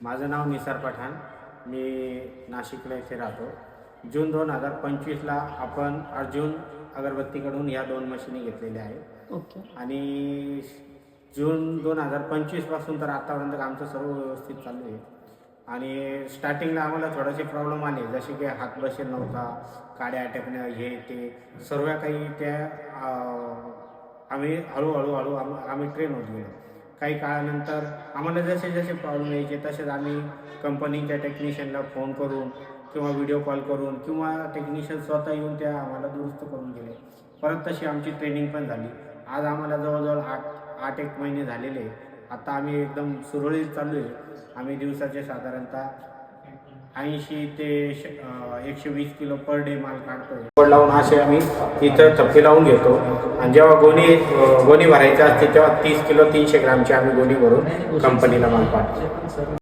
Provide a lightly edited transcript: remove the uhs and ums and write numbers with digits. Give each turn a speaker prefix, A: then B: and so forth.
A: माझं नाव निसार पठाण, मी नाशिकला इथे राहतो. जून 2025ला आपण अर्जुन अगरबत्तीकडून ह्या 2 मशिनी घेतलेल्या आहेत.
B: ओके.
A: आणि जून 2025पासून तर आतापर्यंत आमचं सर्व व्यवस्थित चालू आहे. आणि स्टार्टिंगला आम्हाला थोडेसे प्रॉब्लेम आले, जसे की हात बसेल नव्हता, काड्या अटकणं, हे ते सर्व काही त्या आम्ही हळूहळू आम्ही ट्रेन होत गेलो. काही काळानंतर आम्हाला जसे जसे प्रॉब्लेम यायचे तसेच आम्ही कंपनीच्या टेक्निशियनला फोन करून किंवा व्हिडिओ कॉल करून किंवा टेक्निशियन स्वतः येऊन त्या आम्हाला दुरुस्त करून गेले. परत तशी आमची ट्रेनिंग पण झाली. आज आम्हाला जवळजवळ 8 महिने झालेले. आता आम्ही एकदम सुरळीत चालू आहे. आम्ही दिवसाचे साधारणतः 80 ते 120 किलो पर डे माल काढतो. पड लावून असे आम्ही इथं थप्पी लावून घेतो. आणि जेव्हा गोणी भरायची असते तेव्हा 30 किलो 300 ग्रामची आम्ही गोणी भरून कंपनीला माल पाठवतो.